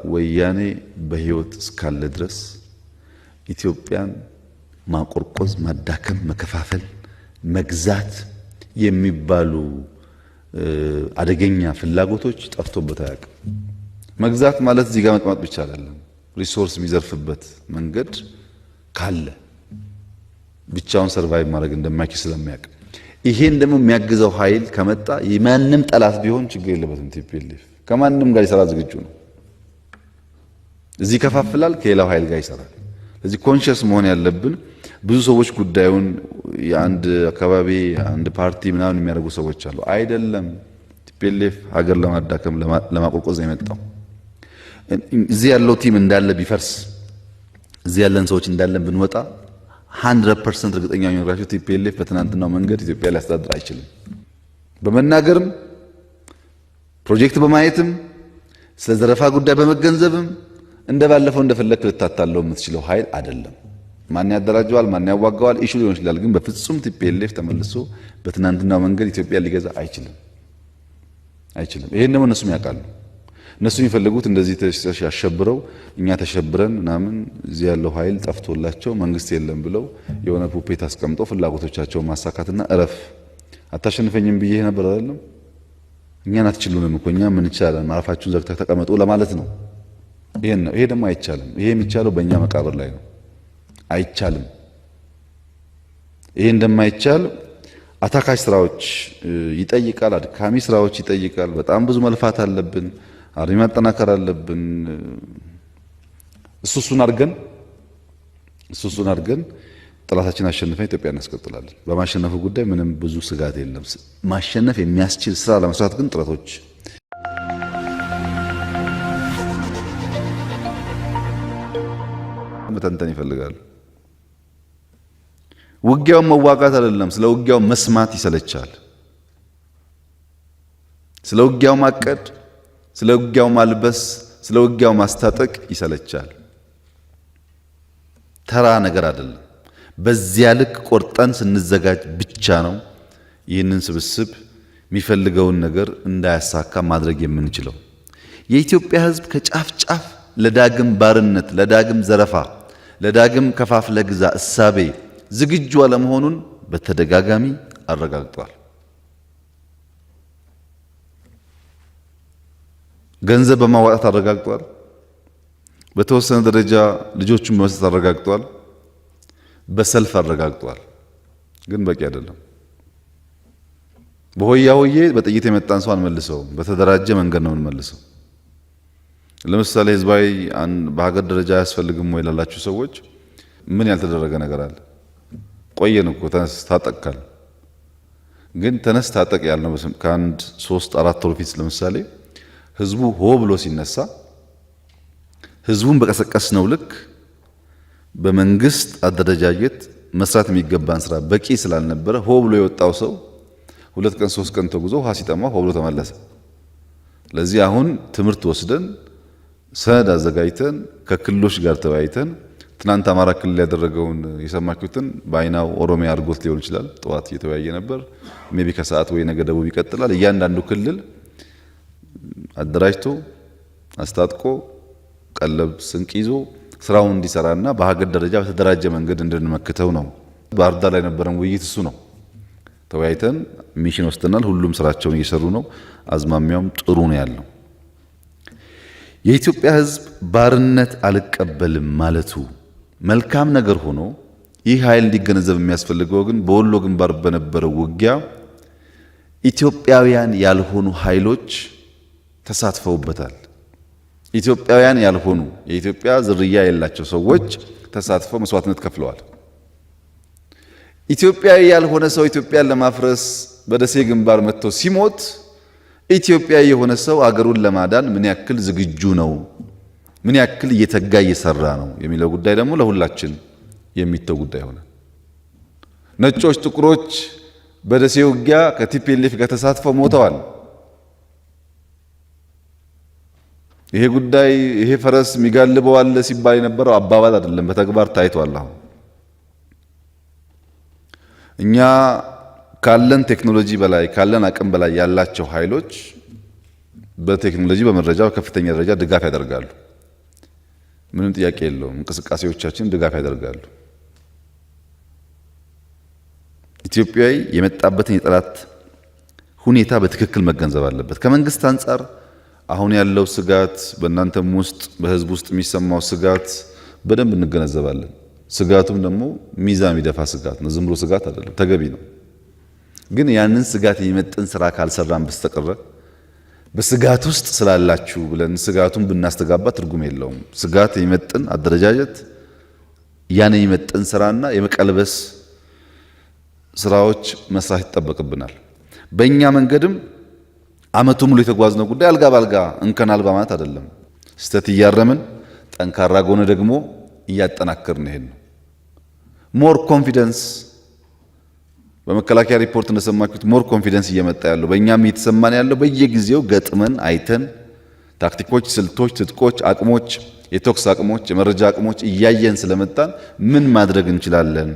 ወያኔ በህይወት እስካለ ድረስ ኢትዮጵያን ማቆርቆዝ፣ ማዳከም፣ መከፋፈል፣ መግዛት የሚባሉ አደገኛ ፍላጎቶች ጠፍቶበት አያውቅም። መግዛት ማለት እዚህ ጋር መጥማት ብቻ አይደለም። ሪሶርስ የሚዘርፍበት መንገድ ካለ ብቻውን ሰርቫይቭ ማድረግ እንደማይችል ስለሚያውቅ ይሄን ደግሞ የሚያግዘው ኃይል ከመጣ የማንም ጠላት ቢሆን ችግር የለበትም። ቲፒኤልኤፍ ከማንም ጋር ይሰራ ዝግጁ ነው። እዚህ ከፋፍላል፣ ከሌላው ኃይል ጋር ይሰራል። ስለዚህ ኮንሺየስ መሆን ያለብን ብዙ ሰዎች ጉዳዩን የአንድ አካባቢ አንድ ፓርቲ ምናምን የሚያደርጉ ሰዎች አሉ። አይደለም። ቲፒኤልኤፍ ሀገር ለማዳከም ለማቆርቆዝ ነው የመጣው። እዚህ ያለው ቲም እንዳለ ቢፈርስ እዚህ ያለን ሰዎች እንዳለን ብንወጣ 100% እርግጠኛ ነኝ ራሱ ቲፒኤልኤፍ በትናንትናው መንገድ ኢትዮጵያ ሊያስተዳድር አይችልም። በመናገርም ፕሮጀክት በማየትም ስለ ዘረፋ ጉዳይ በመገንዘብም እንደባለፈው እንደፈለክ ልታታለው የምትችለው ኃይል አይደለም። ማን ያደራጀዋል ማን ያዋጋዋል ኢሹ ሊሆን ይችላል፣ ግን በፍጹም ቲፒኤልኤፍ ተመልሶ በትናንትናው መንገድ ኢትዮጵያ ሊገዛ አይችልም። ይሄን ደግሞ እነሱም ያውቃሉ። እነሱ የሚፈልጉት እንደዚህ ያሸብረው እኛ ተሸብረን ምናምን እዚህ ያለው ኃይል ጠፍቶላቸው መንግስት የለም ብለው የሆነ ፑፔት አስቀምጠው ፍላጎቶቻቸውን ማሳካትና እረፍ አታሸንፈኝም ብዬ ነበር አይደለም። እኛን አትችሉንም እኮ እኛ ምን ይቻላል ማራፋችሁን ዘግተህ ተቀመጡ ለማለት ነው። ይሄ ደግሞ አይቻልም። ይሄ የሚቻለው በእኛ መቃብር ላይ ነው። አይቻልም። ይሄ እንደማይቻል አታካሽ ስራዎች ይጠይቃል፣ አድካሚ ስራዎች ይጠይቃል። በጣም ብዙ መልፋት አለብን፣ አርሚ ማጠናከር አለብን። እሱን አድርገን ጠላታችን አሸንፈን ኢትዮጵያ እናስቀጥላለን። በማሸነፉ ጉዳይ ምንም ብዙ ስጋት የለም። ማሸነፍ የሚያስችል ስራ ለመስራት ግን ጥረቶች መተንተን ይፈልጋሉ። ውጊያው መዋጋት አይደለም። ስለ ውጊያው መስማት ይሰለቻል። ስለ ውጊያው ማቀድ፣ ስለ ውጊያው ማልበስ፣ ስለ ውጊያው ማስታጠቅ ይሰለቻል። ተራ ነገር አይደለም። በዚያ ልክ ቆርጠን ስንዘጋጅ ብቻ ነው ይህንን ስብስብ የሚፈልገውን ነገር እንዳያሳካ ማድረግ የምንችለው። የኢትዮጵያ ሕዝብ ከጫፍ ጫፍ ለዳግም ባርነት፣ ለዳግም ዘረፋ፣ ለዳግም ከፋፍለ ግዛ እሳቤ ዝግጁ አለመሆኑን በተደጋጋሚ አረጋግጧል። ገንዘብ በማዋጣት አረጋግጧል። በተወሰነ ደረጃ ልጆቹን በመስጠት አረጋግጧል። በሰልፍ አረጋግጧል። ግን በቂ አይደለም። በሆያ ሆዬ በጥይት የመጣን ሰው አንመልሰውም። በተደራጀ መንገድ ነው እንመልሰው። ለምሳሌ ህዝባዊ በሀገር ደረጃ አያስፈልግም ወይ ላላችሁ ሰዎች ምን ያልተደረገ ነገር አለ? ቆየን እኮ ተነስ ታጠቅካል። ግን ተነስ ታጠቅ ያልነው ከአንድ 3-4 ወር ፊት ለምሳሌ ህዝቡ ሆ ብሎ ሲነሳ ህዝቡን በቀሰቀስነው ልክ በመንግስት አደረጃጀት መስራት የሚገባን ስራ በቂ ስላልነበረ ሆ ብሎ የወጣው ሰው 2 ቀን 3 ቀን ተጉዞ ውሃ ሲጠማ ሆ ብሎ ተመለሰ። ለዚህ አሁን ትምህርት ወስደን ሰነድ አዘጋጅተን ከክልሎች ጋር ተወያይተን ትናንት አማራ ክልል ያደረገውን የሰማችሁትን በአይናው ኦሮሚያ አድርጎት ሊሆን ይችላል። ጠዋት እየተወያየ ነበር። ሜቢ ከሰዓት ወይ ነገ ደቡብ ይቀጥላል። እያንዳንዱ ክልል አደራጅቶ አስታጥቆ ቀለብ ስንቅ ይዞ ስራውን እንዲሰራና በሀገር ደረጃ በተደራጀ መንገድ እንድንመክተው ነው። ባህር ዳር ላይ የነበረን ውይይት እሱ ነው። ተወያይተን ሚሽን ወስደናል። ሁሉም ስራቸውን እየሰሩ ነው። አዝማሚያውም ጥሩ ነው ያለው። የኢትዮጵያ ሕዝብ ባርነት አልቀበልም ማለቱ መልካም ነገር ሆኖ ይህ ኃይል እንዲገነዘብ የሚያስፈልገው ግን በወሎ ግንባር በነበረው ውጊያ ኢትዮጵያውያን ያልሆኑ ኃይሎች ተሳትፈውበታል። ኢትዮጵያውያን ያልሆኑ የኢትዮጵያ ዝርያ የሌላቸው ሰዎች ተሳትፈው መስዋዕትነት ከፍለዋል። ኢትዮጵያዊ ያልሆነ ሰው ኢትዮጵያን ለማፍረስ በደሴ ግንባር መጥቶ ሲሞት ኢትዮጵያዊ የሆነ ሰው አገሩን ለማዳን ምን ያክል ዝግጁ ነው፣ ምን ያክል እየተጋ እየሰራ ነው የሚለው ጉዳይ ደግሞ ለሁላችን የሚተው ጉዳይ ሆነ። ነጮች፣ ጥቁሮች በደሴ ውጊያ ከቲፒኤልኤፍ ጋር ተሳትፈው ሞተዋል። ይሄ ጉዳይ ይሄ ፈረስ የሚጋልበው አለ ሲባል የነበረው አባባል አይደለም፣ በተግባር ታይቷል። አሁን እኛ ካለን ቴክኖሎጂ በላይ ካለን አቅም በላይ ያላቸው ኃይሎች በቴክኖሎጂ በመረጃ በከፍተኛ ደረጃ ድጋፍ ያደርጋሉ። ምንም ጥያቄ የለውም። እንቅስቃሴዎቻችን ድጋፍ ያደርጋሉ። ኢትዮጵያዊ የመጣበትን የጠላት ሁኔታ በትክክል መገንዘብ አለበት። ከመንግስት አንጻር አሁን ያለው ስጋት በእናንተም ውስጥ በህዝብ ውስጥ የሚሰማው ስጋት በደንብ እንገነዘባለን። ስጋቱም ደግሞ ሚዛን የሚደፋ ስጋት ነው። ዝም ብሎ ስጋት አይደለም፣ ተገቢ ነው። ግን ያንን ስጋት የሚመጥን ስራ ካልሰራን በስተቀር በስጋት ውስጥ ስላላችሁ ብለን ስጋቱን ብናስተጋባ ትርጉም የለውም። ስጋት የሚመጥን አደረጃጀት፣ ያን የሚመጥን ስራና የመቀልበስ ስራዎች መስራት ይጠበቅብናል። በእኛ መንገድም አመቱ ሙሉ የተጓዝነው ጉዳይ አልጋ ባልጋ እንከን አልባ ማለት አይደለም። ስህተት እያረምን ጠንካራ ጎነ ደግሞ እያጠናከርን ይሄን ነው። ሞር ኮንፊደንስ በመከላከያ ሪፖርት እንደሰማችሁት ሞር ኮንፊደንስ እየመጣ ያለው በእኛም እየተሰማን ያለው በየጊዜው ገጥመን አይተን ታክቲኮች፣ ስልቶች፣ ትጥቆች፣ አቅሞች፣ የቶክስ አቅሞች፣ የመረጃ አቅሞች እያየን ስለመጣን ምን ማድረግ እንችላለን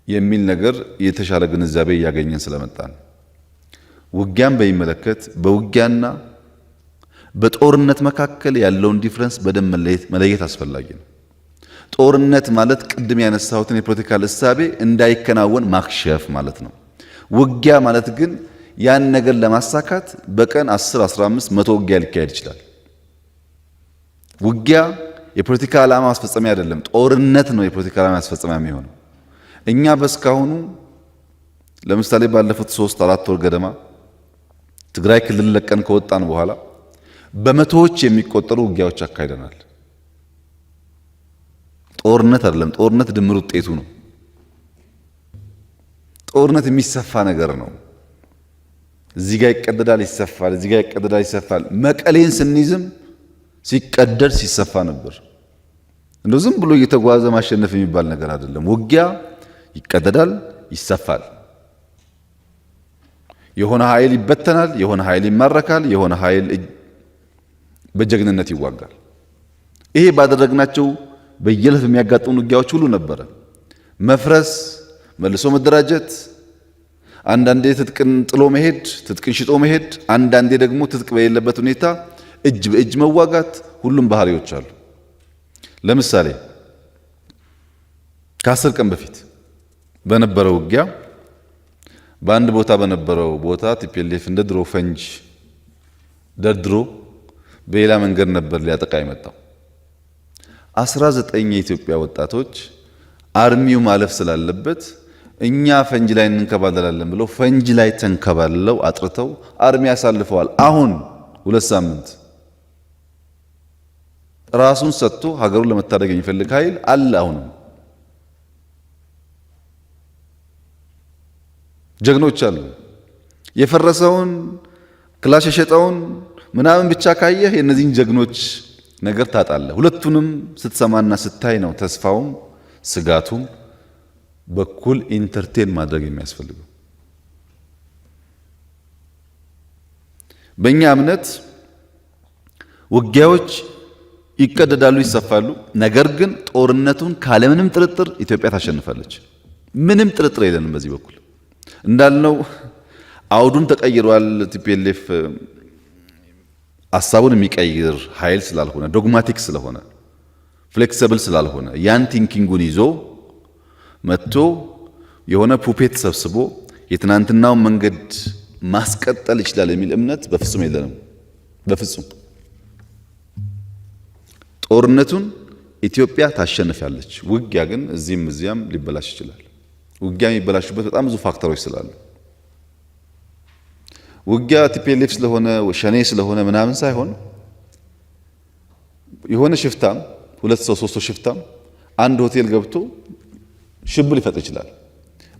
የሚል ነገር የተሻለ ግንዛቤ እያገኘን ስለመጣን ውጊያን በሚመለከት በውጊያና በጦርነት መካከል ያለውን ዲፍረንስ በደንብ መለየት አስፈላጊ ነው። ጦርነት ማለት ቅድም ያነሳሁትን የፖለቲካል እሳቤ እንዳይከናወን ማክሸፍ ማለት ነው። ውጊያ ማለት ግን ያን ነገር ለማሳካት በቀን 10፣ 15፣ 100 ውጊያ ሊካሄድ ይችላል። ውጊያ የፖለቲካ ዓላማ ማስፈጸሚያ አይደለም፣ ጦርነት ነው የፖለቲካ ዓላማ ማስፈጸሚያ የሚሆነው። እኛ በስካሁኑ ለምሳሌ ባለፉት 3-4 ወር ገደማ ትግራይ ክልል ለቀን ከወጣን በኋላ በመቶዎች የሚቆጠሩ ውጊያዎች አካሂደናል። ጦርነት አይደለም፣ ጦርነት ድምር ውጤቱ ነው። ጦርነት የሚሰፋ ነገር ነው። እዚህ ጋር ይቀደዳል፣ ይሰፋል፣ እዚህ ጋር ይቀደዳል፣ ይሰፋል። መቀሌን ስንይዝም ሲቀደድ ሲሰፋ ነበር። እንደው ዝም ብሎ እየተጓዘ ማሸነፍ የሚባል ነገር አይደለም። ውጊያ ይቀደዳል፣ ይሰፋል። የሆነ ኃይል ይበተናል፣ የሆነ ኃይል ይማረካል፣ የሆነ ኃይል በጀግንነት ይዋጋል። ይሄ ባደረግናቸው በየለፍ የሚያጋጥሙ ውጊያዎች ሁሉ ነበረ። መፍረስ፣ መልሶ መደራጀት፣ አንዳንዴ ትጥቅን ጥሎ መሄድ፣ ትጥቅን ሽጦ መሄድ፣ አንዳንዴ ደግሞ ትጥቅ በሌለበት ሁኔታ እጅ በእጅ መዋጋት፣ ሁሉም ባህሪዎች አሉ። ለምሳሌ ከ10 ቀን በፊት በነበረው ውጊያ በአንድ ቦታ በነበረው ቦታ ቲፒኤልኤፍ እንደ ድሮ ፈንጅ ደርድሮ በሌላ መንገድ ነበር ሊያጠቃ የመጣው። 19 የኢትዮጵያ ወጣቶች አርሚው ማለፍ ስላለበት እኛ ፈንጅ ላይ እንከባለላለን ብለው ፈንጅ ላይ ተንከባልለው አጥርተው አርሚ ያሳልፈዋል። አሁን 2 ሳምንት ራሱን ሰጥቶ ሀገሩን ለመታደግ የሚፈልግ ኃይል አለ። አሁንም ጀግኖች አሉ። የፈረሰውን ክላሽ የሸጠውን ምናምን ብቻ ካየህ የእነዚህን ጀግኖች ነገር ታጣለህ። ሁለቱንም ስትሰማና ስታይ ነው ተስፋውም ስጋቱም በኩል ኢንተርቴን ማድረግ የሚያስፈልገው። በእኛ እምነት ውጊያዎች ይቀደዳሉ፣ ይሰፋሉ። ነገር ግን ጦርነቱን ካለምንም ጥርጥር ኢትዮጵያ ታሸንፋለች። ምንም ጥርጥር የለንም። በዚህ በኩል እንዳልነው አውዱም ተቀይሯል። ቲፒኤልኤፍ ሀሳቡን የሚቀይር ኃይል ስላልሆነ፣ ዶግማቲክ ስለሆነ፣ ፍሌክሲብል ስላልሆነ ያን ቲንኪንጉን ይዞ መጥቶ የሆነ ፑፔት ሰብስቦ የትናንትናውን መንገድ ማስቀጠል ይችላል የሚል እምነት በፍጹም የለንም። በፍጹም ጦርነቱን ኢትዮጵያ ታሸንፋለች። ውጊያ ግን እዚህም እዚያም ሊበላሽ ይችላል። ውጊያ የሚበላሹበት በጣም ብዙ ፋክተሮች ስላሉ ውጊያ ቲፒኤልኤፍ ስለሆነ ሸኔ ስለሆነ ምናምን ሳይሆን የሆነ ሽፍታም 2 ሰው 3 ሰው ሽፍታም አንድ ሆቴል ገብቶ ሽብር ሊፈጥር ይችላል።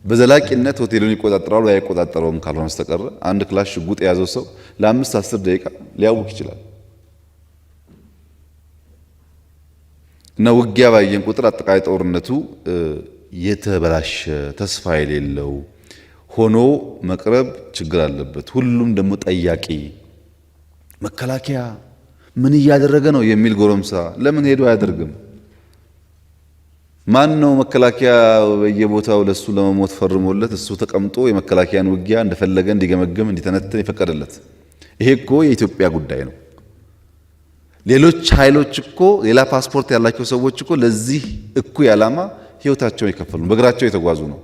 በዘላቂነት ሆቴሉን ይቆጣጠራሉ አይቆጣጠረውም ካልሆነ በስተቀር አንድ ክላሽ ሽጉጥ የያዘው ሰው ለ5-10 ደቂቃ ሊያውቅ ይችላል። እና ውጊያ ባየን ቁጥር አጠቃላይ ጦርነቱ የተበላሸ ተስፋ የሌለው ሆኖ መቅረብ ችግር አለበት። ሁሉም ደግሞ ጠያቂ መከላከያ ምን እያደረገ ነው የሚል ጎረምሳ ለምን ሄዶ አያደርግም? ማን ነው መከላከያ በየቦታው ለሱ ለመሞት ፈርሞለት እሱ ተቀምጦ የመከላከያን ውጊያ እንደፈለገ እንዲገመግም እንዲተነትን የፈቀደለት? ይሄ እኮ የኢትዮጵያ ጉዳይ ነው። ሌሎች ኃይሎች እኮ ሌላ ፓስፖርት ያላቸው ሰዎች እኮ ለዚህ እኩይ ዓላማ ህይወታቸውን የከፈሉ በእግራቸው የተጓዙ ነው።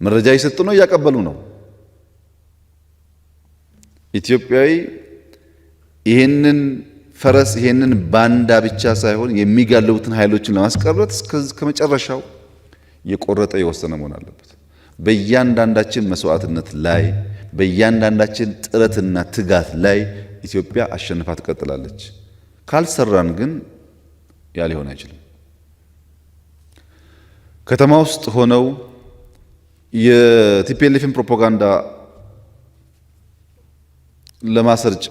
መረጃ እየሰጡ ነው፣ እያቀበሉ ነው። ኢትዮጵያዊ ይሄንን ፈረስ ይሄንን ባንዳ ብቻ ሳይሆን የሚጋለቡትን ኃይሎችን ለማስቀረት እስከ መጨረሻው የቆረጠ የወሰነ መሆን አለበት። በእያንዳንዳችን መስዋዕትነት ላይ በእያንዳንዳችን ጥረትና ትጋት ላይ ኢትዮጵያ አሸንፋ ትቀጥላለች። ካልሰራን ግን ያ ሊሆን አይችልም። ከተማ ውስጥ ሆነው የቲፒኤልኤፍን ፕሮፓጋንዳ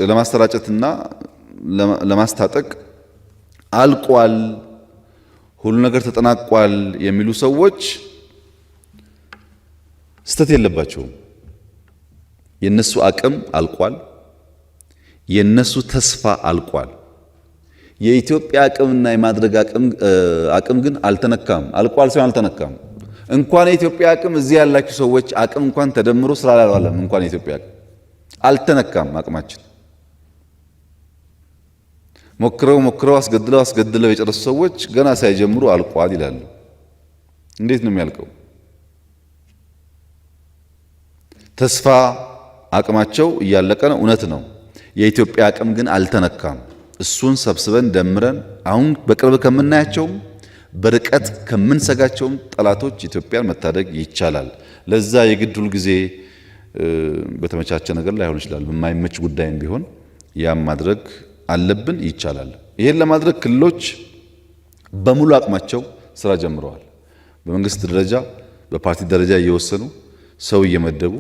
ለማሰራጨትና ለማስታጠቅ አልቋል፣ ሁሉ ነገር ተጠናቋል የሚሉ ሰዎች ስተት የለባቸውም። የነሱ አቅም አልቋል። የነሱ ተስፋ አልቋል። የኢትዮጵያ አቅምና የማድረግ አቅም ግን አልተነካም። አልቋል ሳይሆን አልተነካም። እንኳን የኢትዮጵያ አቅም እዚህ ያላችሁ ሰዎች አቅም እንኳን ተደምሮ ስራ ላይ አልዋለም። እንኳን የኢትዮጵያ አቅም አልተነካም። አቅማችን ሞክረው አስገድለው የጨረሱ ሰዎች ገና ሳይጀምሩ አልቋል ይላሉ። እንዴት ነው የሚያልቀው? ተስፋ አቅማቸው እያለቀ ነው፣ እውነት ነው። የኢትዮጵያ አቅም ግን አልተነካም። እሱን ሰብስበን ደምረን አሁን በቅርብ ከምናያቸውም በርቀት ከምንሰጋቸውም ጠላቶች ኢትዮጵያን መታደግ ይቻላል። ለዛ የግድ ሁል ጊዜ በተመቻቸ ነገር ላይሆን ይችላል፣ በማይመች ጉዳይም ቢሆን ያም ማድረግ አለብን፣ ይቻላል። ይሄን ለማድረግ ክልሎች በሙሉ አቅማቸው ስራ ጀምረዋል። በመንግስት ደረጃ በፓርቲ ደረጃ እየወሰኑ ሰው እየመደቡ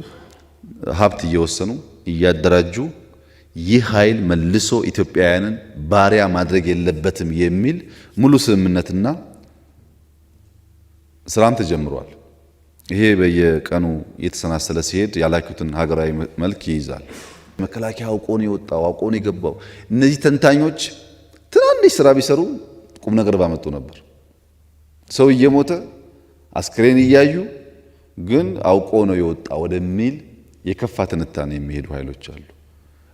ሀብት እየወሰኑ እያደራጁ ይህ ኃይል መልሶ ኢትዮጵያውያንን ባሪያ ማድረግ የለበትም የሚል ሙሉ ስምምነትና ስራም ተጀምሯል። ይሄ በየቀኑ እየተሰናሰለ ሲሄድ ያላኩትን ሀገራዊ መልክ ይይዛል። መከላከያ አውቆ ነው የወጣው፣ አውቆ ነው የገባው። እነዚህ ተንታኞች ትናንሽ ስራ ቢሰሩ ቁም ነገር ባመጡ ነበር። ሰው እየሞተ አስክሬን እያዩ ግን አውቆ ነው የወጣ ወደሚል የከፋ ትንታኔ የሚሄዱ ኃይሎች አሉ።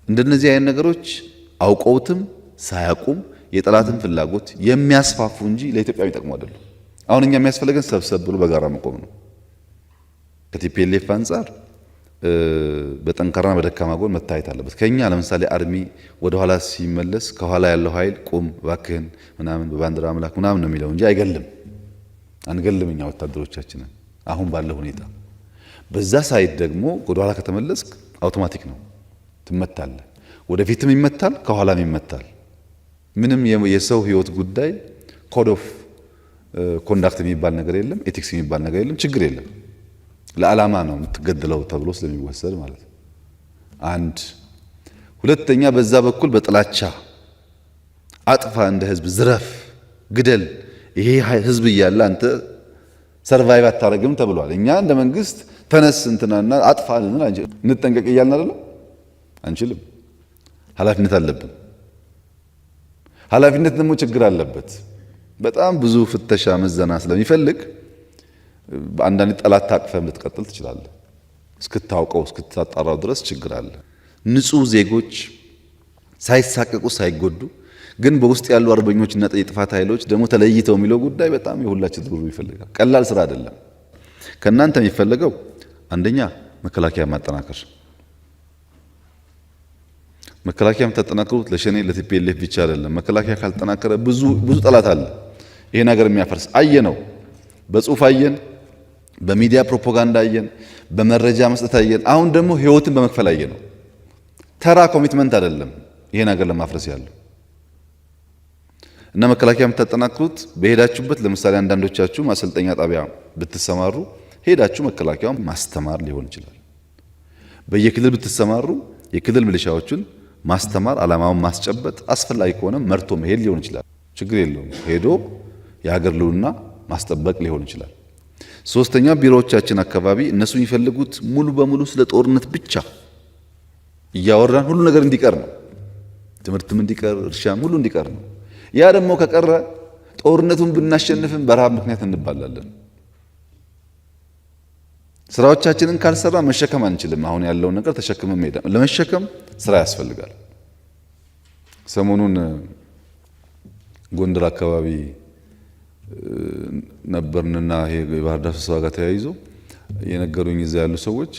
እንደነዚህ አይነት ነገሮች አውቀውትም ሳያውቁም የጠላትን ፍላጎት የሚያስፋፉ እንጂ ለኢትዮጵያ የሚጠቅሙ አይደሉም። አሁን እኛ የሚያስፈልገን ሰብሰብ ብሎ በጋራ መቆም ነው። ከቲፒኤልኤፍ አንጻር በጠንካራና በደካማ ጎን መታየት አለበት። ከኛ ለምሳሌ አርሚ ወደ ኋላ ሲመለስ ከኋላ ያለው ኃይል ቁም እባክህን ምናምን በባንዲራ አምላክ ምናምን ነው የሚለው እንጂ አይገልም። አንገልም እኛ ወታደሮቻችንን አሁን ባለው ሁኔታ። በዛ ሳይድ ደግሞ ወደ ኋላ ከተመለስክ አውቶማቲክ ነው ትመታለህ። ወደፊትም ይመታል፣ ከኋላም ይመታል። ምንም የሰው ህይወት ጉዳይ ኮድ ኦፍ ኮንዳክት የሚባል ነገር የለም፣ ኤቲክስ የሚባል ነገር የለም፣ ችግር የለም። ለዓላማ ነው የምትገደለው ተብሎ ስለሚወሰድ ማለት ነው። አንድ ሁለተኛ፣ በዛ በኩል በጥላቻ አጥፋ፣ እንደ ህዝብ ዝረፍ፣ ግደል፣ ይሄ ህዝብ እያለ አንተ ሰርቫይቭ አታረግም ተብሏል። እኛ እንደ መንግስት ተነስ እንትናና አጥፋ እንጠንቀቅ እያልን አይደለም፣ አንችልም። ኃላፊነት አለብን። ኃላፊነት ደግሞ ችግር አለበት። በጣም ብዙ ፍተሻ ምዘና ስለሚፈልግ በአንዳንድ ጠላት ታቅፈም ልትቀጥል ትችላለህ። እስክታውቀው እስክታጣራው ድረስ ችግር አለ። ንጹህ ዜጎች ሳይሳቀቁ ሳይጎዱ ግን በውስጥ ያሉ አርበኞችና የጥፋት ኃይሎች ደግሞ ተለይተው የሚለው ጉዳይ በጣም የሁላችን ትብብር ይፈልጋል። ቀላል ስራ አይደለም። ከእናንተ የሚፈለገው አንደኛ መከላከያ ማጠናከር። መከላከያ የምታጠናክሩት ለሸኔ ለቲፒኤልኤፍ ብቻ አይደለም። መከላከያ ካልተጠናከረ ብዙ ጠላት አለ ይሄን ሀገር የሚያፈርስ አየነው። በጽሁፍ አየን፣ በሚዲያ ፕሮፓጋንዳ አየን፣ በመረጃ መስጠት አየን። አሁን ደግሞ ህይወትን በመክፈል አየነው። ተራ ኮሚትመንት አይደለም ይሄን ሀገር ለማፍረስ ያለው እና መከላከያ የምታጠናክሩት በሄዳችሁበት ለምሳሌ አንዳንዶቻችሁ ማሰልጠኛ ጣቢያ ብትሰማሩ ሄዳችሁ መከላከያውን ማስተማር ሊሆን ይችላል። በየክልል ብትሰማሩ የክልል ሚሊሻዎችን ማስተማር፣ ዓላማውን ማስጨበጥ፣ አስፈላጊ ከሆነ መርቶ መሄድ ሊሆን ይችላል። ችግር የለውም። ሄዶ የሀገር ልውና ማስጠበቅ ሊሆን ይችላል። ሶስተኛ ቢሮዎቻችን አካባቢ እነሱ የሚፈልጉት ሙሉ በሙሉ ስለ ጦርነት ብቻ እያወራን ሁሉ ነገር እንዲቀር ነው። ትምህርትም እንዲቀር፣ እርሻም ሁሉ እንዲቀር ነው። ያ ደግሞ ከቀረ ጦርነቱን ብናሸንፍም በረሃብ ምክንያት እንባላለን። ስራዎቻችንን ካልሰራ መሸከም አንችልም። አሁን ያለውን ነገር ተሸክመን መሄድ ለመሸከም ስራ ያስፈልጋል። ሰሞኑን ጎንደር አካባቢ ነበርንና ይሄ የባህር ዳር ስብሰባ ጋር ተያይዞ የነገሩኝ እዛ ያሉ ሰዎች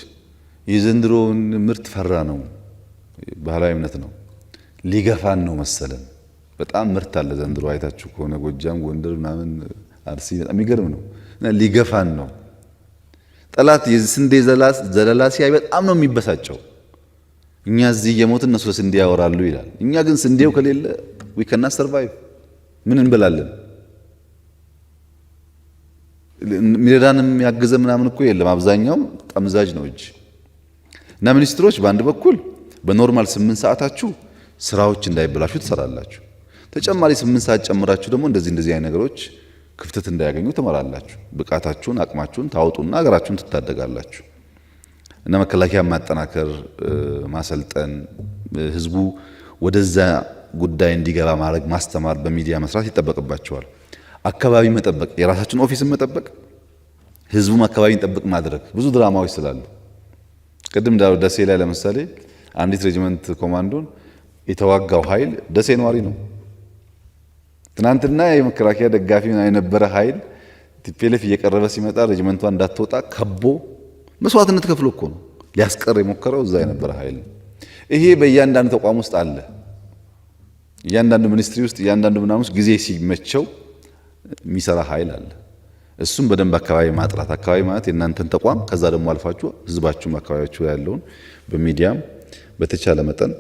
የዘንድሮውን ምርት ፈራ ነው፣ ባህላዊ እምነት ነው፣ ሊገፋን ነው መሰለን። በጣም ምርት አለ ዘንድሮ አይታችሁ ከሆነ ጎጃም፣ ጎንደር ምናምን አርሲ በጣም የሚገርም ነው እና ሊገፋን ነው። ጠላት የስንዴ ዘለላ ሲያይ በጣም ነው የሚበሳጨው። እኛ እዚህ የሞት እነሱ ስንዴ ያወራሉ ይላል። እኛ ግን ስንዴው ከሌለ we cannot survive ምን እንበላለን? ሚረዳንም ያገዘ ምናምን እኮ የለም። አብዛኛው ጠምዛጅ ነው እጅ እና ሚኒስትሮች በአንድ በኩል በኖርማል 8 ሰዓታችሁ ስራዎች እንዳይበላሹ ትሰራላችሁ። ተጨማሪ 8 ሰዓት ጨምራችሁ ደግሞ እንደዚህ አይነት ነገሮች ክፍተት እንዳያገኙ ትመራላችሁ። ብቃታችሁን አቅማችሁን ታውጡና ሀገራችሁን ትታደጋላችሁ። እና መከላከያ ማጠናከር፣ ማሰልጠን፣ ህዝቡ ወደዛ ጉዳይ እንዲገባ ማድረግ፣ ማስተማር፣ በሚዲያ መስራት ይጠበቅባቸዋል። አካባቢ መጠበቅ፣ የራሳችን ኦፊስን መጠበቅ፣ ህዝቡም አካባቢ እንጠብቅ ማድረግ ብዙ ድራማዎች ስላሉ ቅድም እንዳለው ደሴ ላይ ለምሳሌ አንዲት ሬጂመንት ኮማንዶን የተዋጋው ኃይል ደሴ ነዋሪ ነው። ትናንትና የመከላከያ ደጋፊ የነበረ ኃይል ቲፒኤልኤፍ እየቀረበ ሲመጣ ሬጂመንቷ እንዳትወጣ ከቦ መስዋዕትነት ከፍሎ እኮ ነው ሊያስቀር የሞከረው እዛ የነበረ ኃይል። ይሄ በእያንዳንዱ ተቋም ውስጥ አለ። እያንዳንዱ ሚኒስትሪ ውስጥ እያንዳንዱ ምናምን ውስጥ ጊዜ ሲመቸው የሚሰራ ኃይል አለ። እሱም በደንብ አካባቢ ማጥራት፣ አካባቢ ማለት የእናንተን ተቋም ከዛ ደግሞ አልፋችሁ ህዝባችሁም አካባቢያችሁ ያለውን በሚዲያም በተቻለ መጠን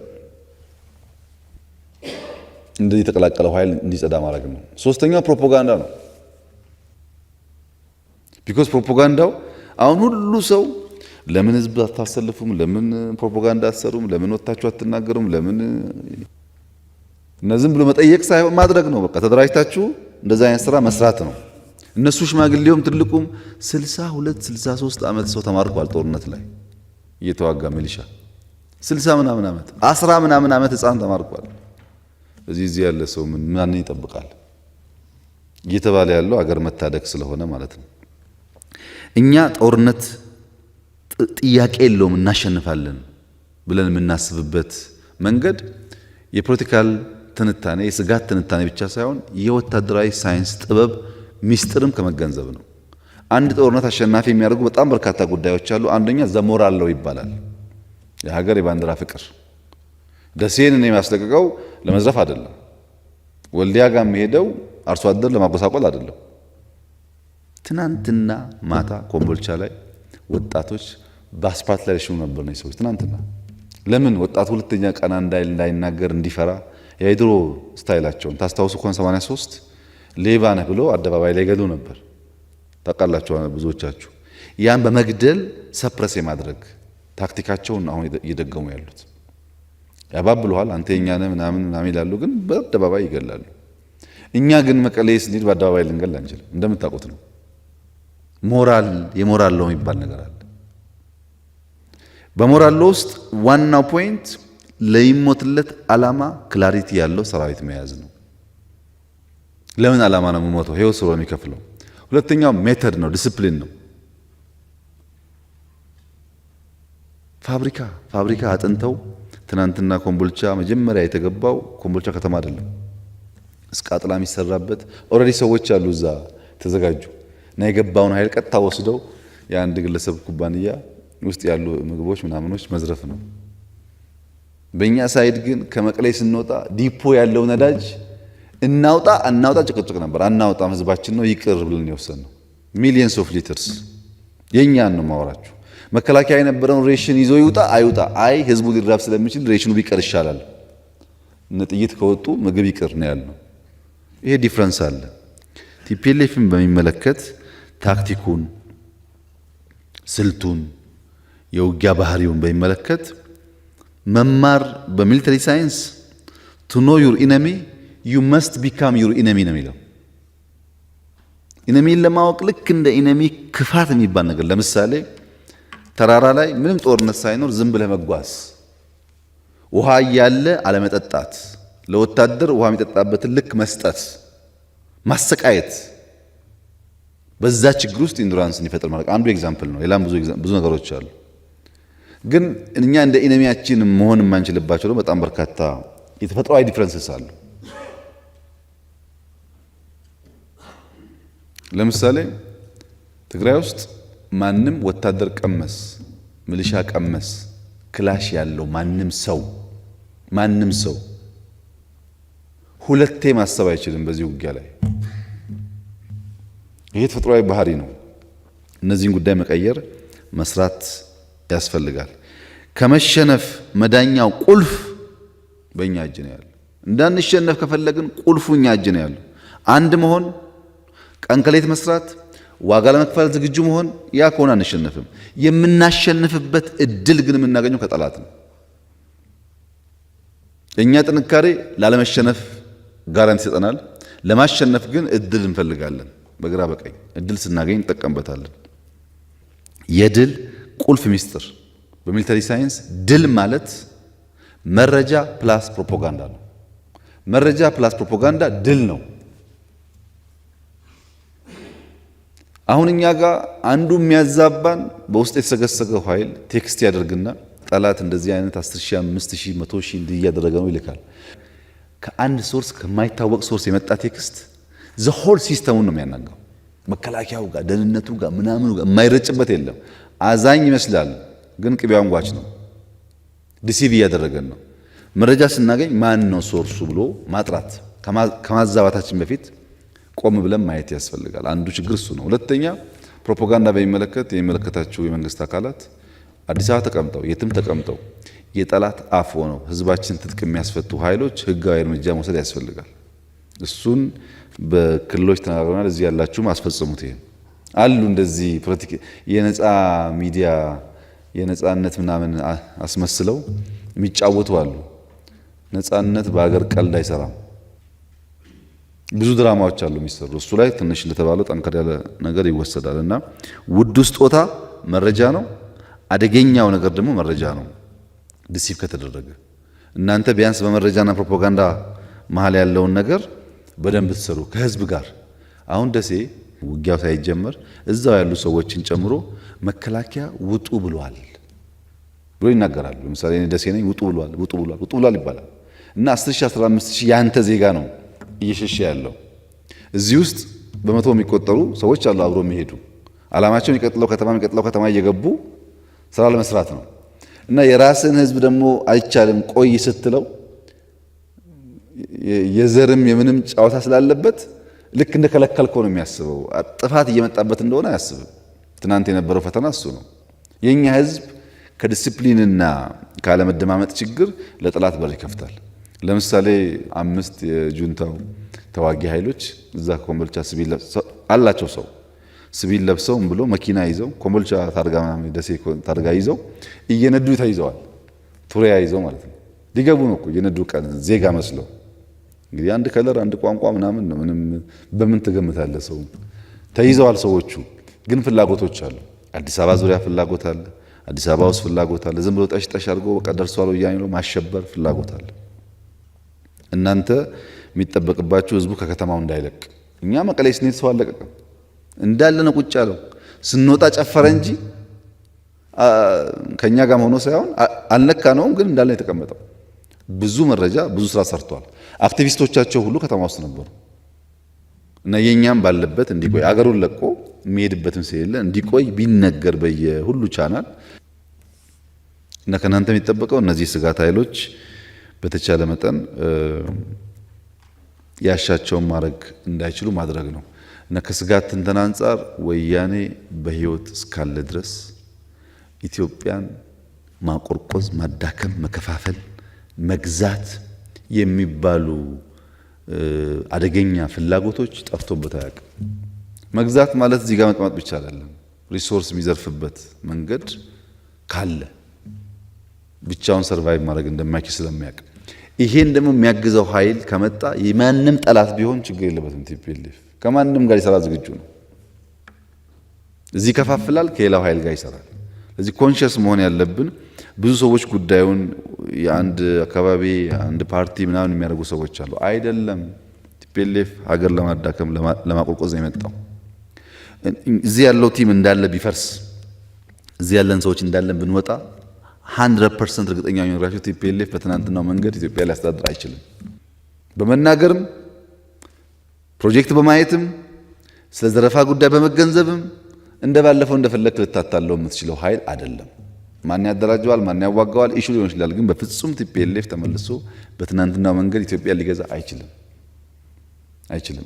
እንደዚህ የተቀላቀለው ኃይል እንዲጸዳ ማድረግ ነው። ሶስተኛው ፕሮፓጋንዳ ነው። ቢኮዝ ፕሮፓጋንዳው አሁን ሁሉ ሰው ለምን ህዝብ አታሰልፉም፣ ለምን ፕሮፓጋንዳ አትሰሩም፣ ለምን ወጣችሁ አትናገሩም፣ ለምን እና ዝም ብሎ መጠየቅ ሳይሆን ማድረግ ነው። በቃ ተደራጅታችሁ እንደዛ አይነት ስራ መስራት ነው። እነሱ ሽማግሌውም ትልቁም 62 63 ዓመት ሰው ተማርኳል ጦርነት ላይ እየተዋጋ ሚሊሻ 60 ምናምን ዓመት 10 ምናምን ዓመት ህፃን ተማርኳል። እዚህ ያለ ሰው ምን ይጠብቃል? እየተባለ ያለው አገር መታደግ ስለሆነ ማለት ነው። እኛ ጦርነት ጥያቄ የለውም እናሸንፋለን ብለን የምናስብበት መንገድ የፖለቲካል ትንታኔ የስጋት ትንታኔ ብቻ ሳይሆን የወታደራዊ ሳይንስ ጥበብ ሚስጥርም ከመገንዘብ ነው። አንድ ጦርነት አሸናፊ የሚያደርጉ በጣም በርካታ ጉዳዮች አሉ። አንደኛ ዘሞራል ነው ይባላል። የሀገር የባንዲራ ፍቅር። ደሴን እኔ የሚያስለቅቀው ለመዝረፍ አይደለም። ወልዲያ ጋር የሚሄደው አርሶ አደር ለማጎሳቆል አይደለም። ትናንትና ማታ ኮምቦልቻ ላይ ወጣቶች በአስፓልት ላይ ሽሙ ነበር ነው ሰዎች ትናንትና። ለምን ወጣቱ ሁለተኛ ቀና እንዳይናገር እንዲፈራ የድሮ ስታይላቸውን ታስታውሱ ከሆነ 83 ሌባ ነህ ብሎ አደባባይ ላይ ገሉ ነበር። ታውቃላችሁ ብዙዎቻችሁ። ያን በመግደል ሰፕረስ የማድረግ ታክቲካቸውን አሁን እየደገሙ ያሉት። ያባብሉሃል፣ አንተ የኛ ነህ ምናምን ይላሉ፣ ግን በአደባባይ ይገላሉ። እኛ ግን መቀሌ ስንሄድ በአደባባይ ልንገል አንችልም። እንደምታውቁት ነው። ሞራል የሞራል ለው የሚባል ነገር አለ። በሞራል ለው ውስጥ ዋናው ፖይንት ለይሞትለት ዓላማ ክላሪቲ ያለው ሰራዊት መያዝ ነው። ለምን ዓላማ ነው የምሞተው? ህይወት ስለሆነ የሚከፍለው። ሁለተኛው ሜተድ ነው፣ ዲሲፕሊን ነው። ፋብሪካ አጥንተው ትናንትና ኮምቦልቻ መጀመሪያ የተገባው ኮምቦልቻ ከተማ አይደለም፣ እስከ አጥላ የሚሰራበት ኦልሬዲ ሰዎች አሉ እዛ ተዘጋጁ እና የገባውን ኃይል ቀጥታ ወስደው የአንድ ግለሰብ ኩባንያ ውስጥ ያሉ ምግቦች ምናምኖች መዝረፍ ነው። በእኛ ሳይድ ግን ከመቀሌ ስንወጣ ዲፖ ያለው ነዳጅ እናውጣ ጭቅጭቅ ነበር። አናውጣም ህዝባችን ነው ይቅር ብለን የወሰንነው ሚሊየንስ ኦፍ ሊትርስ የኛን ነው ማወራችሁ። መከላከያ የነበረውን ሬሽን ይዞ ይውጣ አይውጣ፣ አይ ህዝቡ ሊራብ ስለሚችል ሬሽኑ ቢቀር ይሻላል፣ እነ ጥይት ከወጡ ምግብ ይቅር ነው ያልነው። ይሄ ዲፍረንስ አለ። ቲፒኤልኤፍን በሚመለከት ታክቲኩን፣ ስልቱን፣ የውጊያ ባህሪውን በሚመለከት መማር በሚሊተሪ ሳይንስ ቱ ኖ ዩር ኢነሚ ዩ መስት ቢካም ዩር ኢነሚ ነው የሚለው። ኢነሚን ለማወቅ ልክ እንደ ኢነሚ ክፋት የሚባል ነገር፣ ለምሳሌ ተራራ ላይ ምንም ጦርነት ሳይኖር ዝም ብለህ መጓዝ፣ ውሃ እያለ አለመጠጣት፣ ለወታደር ውሃ የሚጠጣበትን ልክ መስጠት፣ ማሰቃየት፣ በዛ ችግር ውስጥ ኢንዱራንስን ይፈጥር ማለት አንዱ ኤግዛምፕል ነው። ሌላም ብዙ ነገሮች አሉ። ግን እኛ እንደ ኢነሚያችን መሆን የማንችልባቸው ደግሞ በጣም በርካታ የተፈጥሯዊ ዲፍረንስስ አሉ። ለምሳሌ ትግራይ ውስጥ ማንም ወታደር ቀመስ ሚሊሻ ቀመስ ክላሽ ያለው ማንም ሰው ሁለቴ ማሰብ አይችልም በዚህ ውጊያ ላይ። ይሄ ተፈጥሯዊ ባህሪ ነው። እነዚህን ጉዳይ መቀየር መስራት ያስፈልጋል። ከመሸነፍ መዳኛው ቁልፍ በእኛ እጅ ነው ያለው። እንዳንሸነፍ ከፈለግን ቁልፉ እኛ እጅ ነው ያለው። አንድ መሆን፣ ቀን ከሌት መስራት፣ ዋጋ ለመክፈል ዝግጁ መሆን። ያ ከሆነ አንሸነፍም። የምናሸንፍበት እድል ግን የምናገኘው ከጠላት ነው። እኛ ጥንካሬ ላለመሸነፍ ጋራንቲ ይሰጠናል። ለማሸነፍ ግን እድል እንፈልጋለን። በግራ በቀኝ እድል ስናገኝ እንጠቀምበታለን። የድል ቁልፍ ሚስጥር በሚሊተሪ ሳይንስ ድል ማለት መረጃ ፕላስ ፕሮፓጋንዳ ነው። መረጃ ፕላስ ፕሮፓጋንዳ ድል ነው። አሁን እኛ ጋር አንዱ የሚያዛባን በውስጥ የተሰገሰገው ኃይል ቴክስት ያደርግና ጠላት እንደዚህ አይነት 10,000 5,000 100,000 እንዲህ እያደረገ ነው ይልካል። ከአንድ ሶርስ ከማይታወቅ ሶርስ የመጣ ቴክስት ዘሆል ሲስተሙን ነው የሚያናጋው። መከላከያው ጋር ደህንነቱ ጋር ምናምኑ ጋር የማይረጭበት የለም። አዛኝ ይመስላል ግን ቅቤ አንጓች ነው። ዲሲቪ እያደረገን ነው። መረጃ ስናገኝ ማን ነው ሶርሱ ብሎ ማጥራት ከማዛባታችን በፊት ቆም ብለን ማየት ያስፈልጋል። አንዱ ችግር እሱ ነው። ሁለተኛ ፕሮፓጋንዳ በሚመለከት የሚመለከታቸው የመንግስት አካላት አዲስ አበባ ተቀምጠው የትም ተቀምጠው የጠላት አፍ ሆነው ህዝባችን ትጥቅ የሚያስፈቱ ኃይሎች ህጋዊ እርምጃ መውሰድ ያስፈልጋል። እሱን በክልሎች ተናግረናል። እዚህ ያላችሁም አስፈጽሙት። ይሄን አሉ እንደዚህ ፖለቲካ የነፃ ሚዲያ የነፃነት ምናምን አስመስለው የሚጫወቱ አሉ። ነፃነት በሀገር ቀልድ አይሰራም። ብዙ ድራማዎች አሉ የሚሰሩ። እሱ ላይ ትንሽ እንደተባለው ጠንከር ያለ ነገር ይወሰዳል እና ውዱ ስጦታ መረጃ ነው። አደገኛው ነገር ደግሞ መረጃ ነው። ዲሲቭ ከተደረገ እናንተ ቢያንስ በመረጃና ፕሮፓጋንዳ መሀል ያለውን ነገር በደንብ ትሰሩ ከህዝብ ጋር። አሁን ደሴ ውጊያው ሳይጀመር እዛው ያሉ ሰዎችን ጨምሮ መከላከያ ውጡ ብሏል ብሎ ይናገራሉ። ለምሳሌ እኔ ደሴ ነኝ፣ ውጡ ብሏል ይባላል እና 10,000 15,000 ያንተ ዜጋ ነው እየሸሸ ያለው። እዚህ ውስጥ በመቶ የሚቆጠሩ ሰዎች አሉ አብሮ የሚሄዱ አላማቸው የሚቀጥለው ከተማ እየገቡ ስራ ለመስራት ነው እና የራስን ህዝብ ደግሞ አይቻልም ቆይ ስትለው የዘርም የምንም ጫዋታ ስላለበት ልክ እንደከለከልከው ነው የሚያስበው። ጥፋት እየመጣበት እንደሆነ አያስብም። ትናንት የነበረው ፈተና እሱ ነው። የኛ ህዝብ ከዲሲፕሊንና ካለመደማመጥ ችግር ለጠላት በር ይከፍታል። ለምሳሌ 5 የጁንታው ተዋጊ ኃይሎች እዛ ኮምቦልቻ ሲቪል አላቸው ሰው ሲቪል ለብሰው ብሎ መኪና ይዘው ኮምቦልቻ ታርጋ ምናምን ደሴ ታርጋ ይዘው እየነዱ ተይዘዋል። ቱሪያ ይዘው ማለት ነው። ሊገቡ ነው እኮ እየነዱ ቀን ዜጋ መስለው። እንግዲህ አንድ ከለር አንድ ቋንቋ ምናምን ነው። ምንም በምን ትገምታለህ? ሰው ተይዘዋል። ሰዎቹ ግን ፍላጎቶች አሉ። አዲስ አበባ ዙሪያ ፍላጎት አለ። አዲስ አበባ ውስጥ ፍላጎት አለ። ዝም ብሎ ጠሽ አድርጎ በቃ ደርሷል ወያኔ ብሎ ማሸበር ፍላጎት አለ። እናንተ የሚጠበቅባችሁ ህዝቡ ከከተማው እንዳይለቅ። እኛ መቀሌ ስንሄድ ሰው አለቀቀም እንዳለ ነው ቁጭ ያለው። ስንወጣ ጨፈረ እንጂ ከኛ ጋር ሆኖ ሳይሆን አልነካ ነውም፣ ግን እንዳለ የተቀመጠው። ብዙ መረጃ ብዙ ስራ ሰርቷል። አክቲቪስቶቻቸው ሁሉ ከተማ ውስጥ ነበሩ እና የኛም ባለበት እንዲቆይ አገሩን ለቆ የሚሄድበትም ስለሌለ እንዲቆይ ቢነገር በየሁሉ ቻናል እና ከናንተ የሚጠበቀው እነዚህ ስጋት ኃይሎች በተቻለ መጠን ያሻቸውን ማድረግ እንዳይችሉ ማድረግ ነው እና ከስጋት ትንተና አንጻር ወያኔ በህይወት እስካለ ድረስ ኢትዮጵያን ማቆርቆዝ፣ ማዳከም፣ መከፋፈል፣ መግዛት የሚባሉ አደገኛ ፍላጎቶች ጠፍቶበት አያውቅም። መግዛት ማለት እዚህ ጋር መቀመጥ ብቻ አይደለም። ሪሶርስ የሚዘርፍበት መንገድ ካለ ብቻውን ሰርቫይቭ ማድረግ እንደማይችል ስለሚያውቅ ይሄን ደግሞ የሚያግዘው ኃይል ከመጣ የማንም ጠላት ቢሆን ችግር የለበትም። ቲፒኤልኤፍ ከማንም ጋር ይሰራ ዝግጁ ነው። እዚህ ከፋፍላል፣ ከሌላው ኃይል ጋር ይሰራል። ስለዚህ ኮንሺየስ መሆን ያለብን ብዙ ሰዎች ጉዳዩን የአንድ አካባቢ አንድ ፓርቲ ምናምን የሚያደርጉ ሰዎች አሉ። አይደለም። ቲፒኤልኤፍ ሀገር ለማዳከም ለማቆርቆዝ ነው የመጣው። እዚህ ያለው ቲም እንዳለ ቢፈርስ፣ እዚህ ያለን ሰዎች እንዳለን ብንወጣ 100% እርግጠኛ ሆኜ ቲፒኤልኤፍ በትናንትናው መንገድ ኢትዮጵያ ሊያስተዳድር አይችልም። በመናገርም ፕሮጀክት በማየትም ስለ ዘረፋ ጉዳይ በመገንዘብም እንደባለፈው እንደፈለክ ልታታለው የምትችለው ኃይል አይደለም። ማን ያደራጀዋል፣ ማን ያዋጋዋል ኢሹ ሊሆን ይችላል። ግን በፍጹም ቲፒኤልኤፍ ተመልሶ በትናንትናው መንገድ ኢትዮጵያ ሊገዛ አይችልም።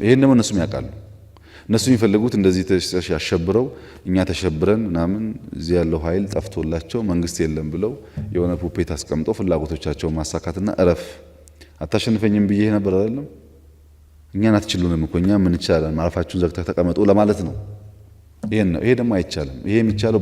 ይሄን ደግሞ እነሱም ያውቃሉ። እነሱ የሚፈልጉት እንደዚህ ያሸብረው እኛ ተሸብረን ምናምን እዚህ ያለው ኃይል ጠፍቶላቸው መንግስት የለም ብለው የሆነ ፑፔት አስቀምጦ ፍላጎቶቻቸውን ማሳካትና እረፍ አታሸንፈኝም ብዬ ነበር አይደለም። እኛን አትችሉንም እኮ እኛ ምን ይቻላል ማረፋችሁን ዘግተህ ተቀመጡ ለማለት ነው። ይሄ ደግሞ አይቻልም። ይሄ የሚቻለው